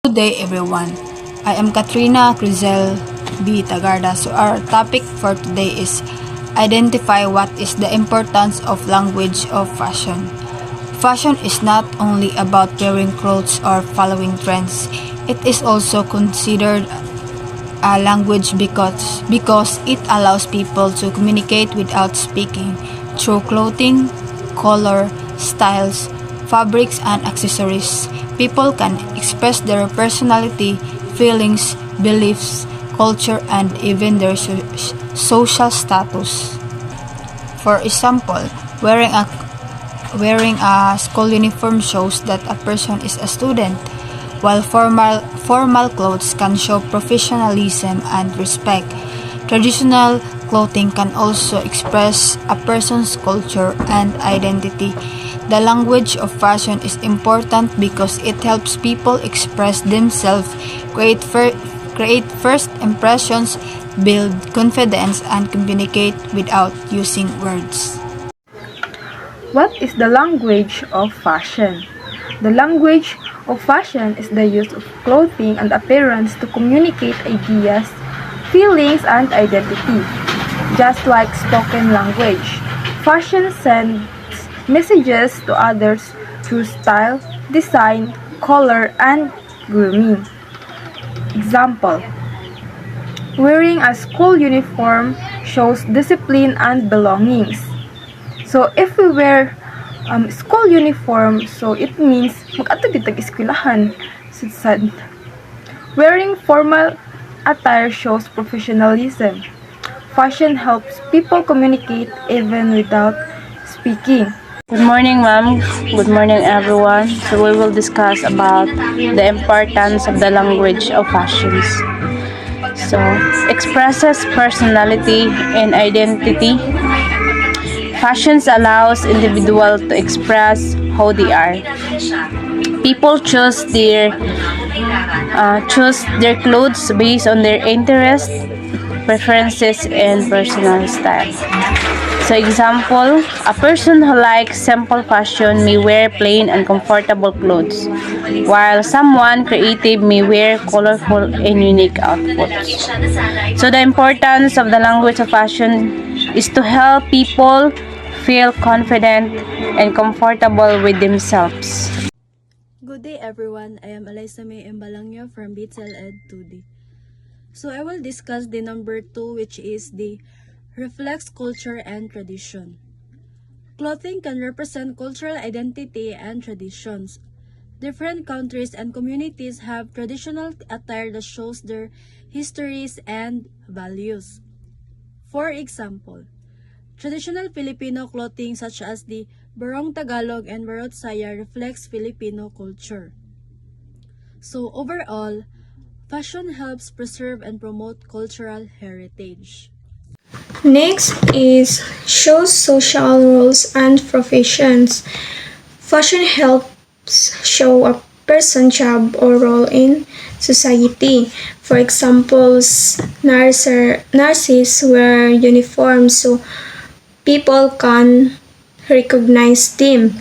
Good day everyone. I am Katrina Crizel B. Tagarda. So our topic for today is identify what is the importance of language of fashion. Fashion is not only about wearing clothes or following trends. It is also considered a language because it allows people to communicate without speaking through clothing, color, styles, fabrics, and accessories. People can express their personality, feelings, beliefs, culture, and even their social status. For example, wearing a school uniform shows that a person is a student, while formal clothes can show professionalism and respect. Traditional clothing can also express a person's culture and identity. The language of fashion is important because it helps people express themselves, create first impressions, build confidence, and communicate without using words. What is the language of fashion? The language of fashion is the use of clothing and appearance to communicate ideas, feelings, and identity. Just like spoken language, fashion sends messages to others through style, design, color, and grooming. Example: wearing a school uniform shows discipline and belongings. So if we wear school uniform, so it means mag-ato gyud tag eskwelahan. Sad. Wearing formal attire shows professionalism. Fashion helps people communicate even without speaking. Good morning, ma'am. Good morning, everyone. So we will discuss about the importance of the language of fashions. So, expresses personality and identity. Fashions allows individual to express how they are. People choose their clothes based on their interests, preferences, and personal style. So example, a person who likes simple fashion may wear plain and comfortable clothes, while someone creative may wear colorful and unique outfits. So the importance of the language of fashion is to help people feel confident and comfortable with themselves. Good day everyone, I am Eliza May Embalangyo from BTL Ed 2D. So I will discuss the number 2, which is the reflects culture and tradition. Clothing can represent cultural identity and traditions. Different countries and communities have traditional attire that shows their histories and values. For example, traditional Filipino clothing such as the Barong Tagalog and Barot Saya reflects Filipino culture. So overall, fashion helps preserve and promote cultural heritage. Next is shows social roles and professions. Fashion helps show a person's job or role in society. For example, nurses wear uniforms so people can recognize them.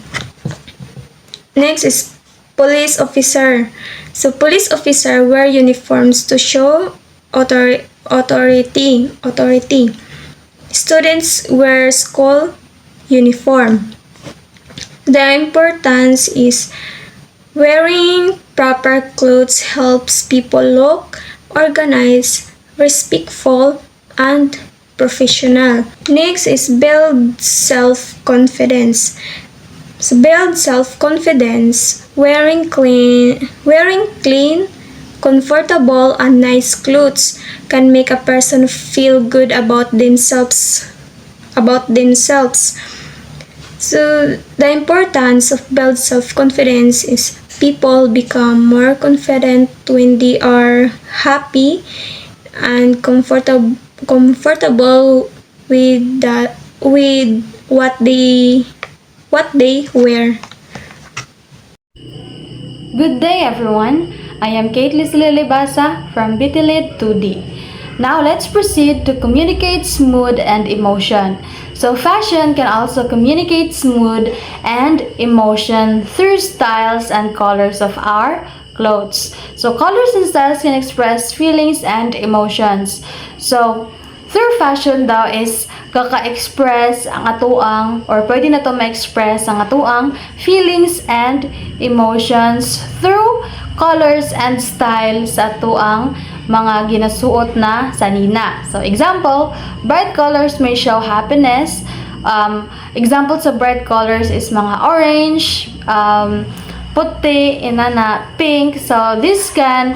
Next is police officer. So police officer wear uniforms to show authority. Students wear school uniform. The importance is wearing proper clothes helps people look organized, respectful, and professional. Next is build self-confidence. So build self-confidence. Wearing clean, comfortable, and nice clothes can make a person feel good about themselves. So the importance of build self-confidence is people become more confident when they are happy and comfortable with what they wear. Good day everyone, I am Kate Leslie Libasa from BTLID 2D. Now let's proceed to communicate mood and emotion. So fashion can also communicate mood and emotion through styles and colors of our clothes. So colors and styles can express feelings and emotions. So through fashion daw is kaka-express ang atuang or pwede na to ma-express ang atuang feelings and emotions through colors and style sa atuang mga ginasuot na sanina. So example, bright colors may show happiness. Examples of bright colors is mga orange, puti, inana, pink. So this can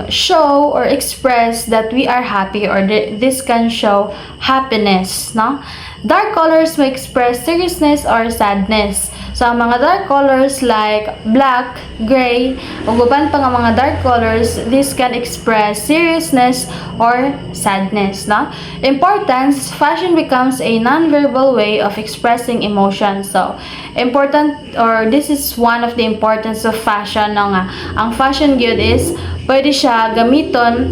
show or express that we are happy, or this can show happiness, no? Dark colors may express seriousness or sadness. So ang mga dark colors like black, gray, ug uban pa nga mga dark colors, this can express seriousness or sadness, no? Importance, fashion becomes a non-verbal way of expressing emotion. So important, or this is one of the importance of fashion, no nga. Ang fashion gyud is pwede siya gamiton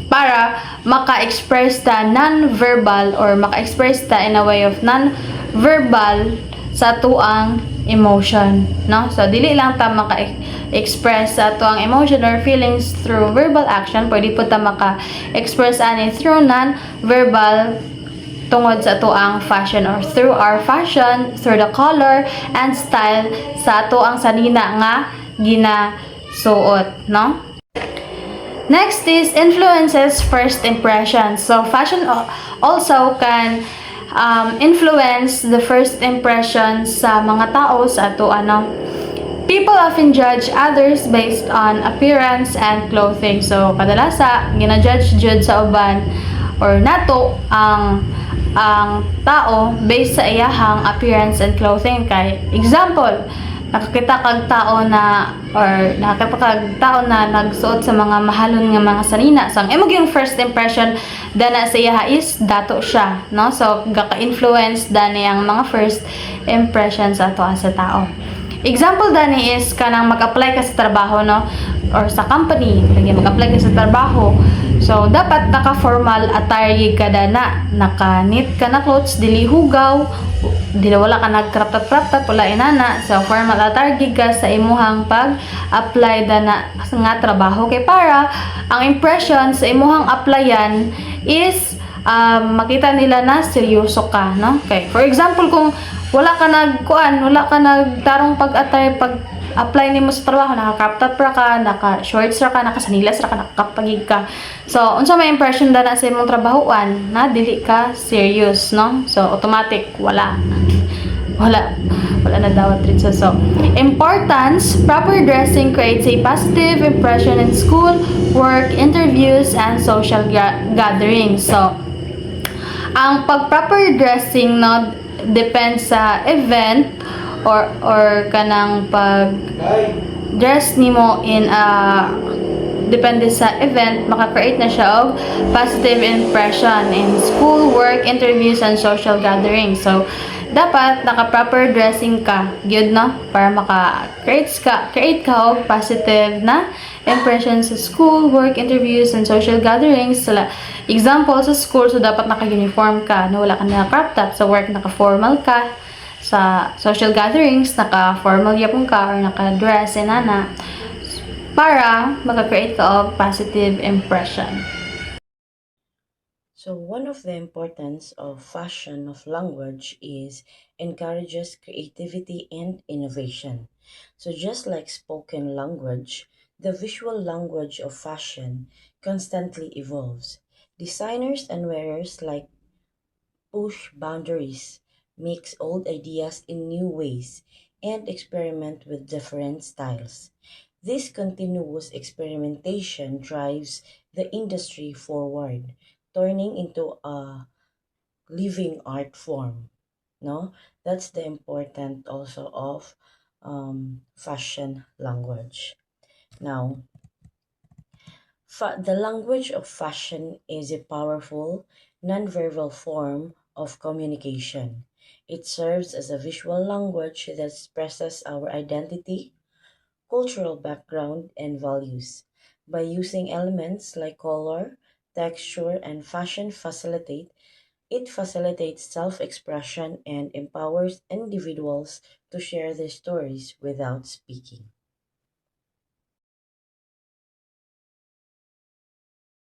para maka-express ta non-verbal, or maka-express ta in a way of non-verbal sa tuang emotion, no? So dili lang ta maka-express sa tuang emotion or feelings through verbal action, pwede po ta maka-express ani through non-verbal tungod sa tuang fashion, or through our fashion, through the color and style sa tuang sanina nga ginasuot, no? Next is influences first impressions. So fashion also can influence the first impressions sa mga tao sa ato ano. People often judge others based on appearance and clothing. So kadalasa gina-judge jud sa uban or nato ang tao based sa iyahang appearance and clothing. Kay example, nakakita kag tao na nagsuot sa mga mahalon nga mga sanina. So ang imong yung first impression dana sa iya is dato siya, no? So gaka-influence dani ang mga first impressions ato sa tao. Example dani is kanang mag-apply ka sa trabaho, no? Or sa company, lagi mag-apply ka sa trabaho. So dapat naka-formal attire ka dana, naka-neat ka na clothes, dili hugaw, dili wala ka nag-crop-top wala inana. So formal attire ka sa imuhang pag-apply dana nga trabaho, kay para ang impression sa imuhang applyan is makita nila na seryoso ka, no? Okay. For example, kung wala ka nagtarong pag-attire, pag-apply nimo sa trabaho, naka-crop top ra ka, naka-shorts ra ka, naka-sanilas ra ka, nakakapagig ka. So, unsa may impression dana sa imong trabahoan na dili ka serious, no? So, automatic wala na daw rin. So, importance, proper dressing creates a positive impression in school, work, interviews, and social gatherings. So, ang pag-proper dressing, no, depends sa event or kanang pag-dress nimo in depende sa event, maka-create na siya og positive impression in school, work, interviews, and social gatherings. So, dapat naka-proper dressing ka, gyud, no? Para maka-create ka og positive na impression sa school, work, interviews, and social gatherings. So, example, sa school, so dapat naka-uniform ka, no? Wala ka na crop top. Sa work, naka-formal ka. Sa social gatherings, naka-formal yapon ka or naka-dress, inana, para maka-create ka og positive impression. So one of the importance of fashion of language is encourages creativity and innovation. So just like spoken language, the visual language of fashion constantly evolves. Designers and wearers like push boundaries, mix old ideas in new ways, and experiment with different styles. This continuous experimentation drives the industry forward, turning into a living art form. No, that's the important also of fashion language. Now, the language of fashion is a powerful, nonverbal form of communication. It serves as a visual language that expresses our identity, cultural background, and values. By using elements like color, texture, and fashion it facilitates self-expression and empowers individuals to share their stories without speaking.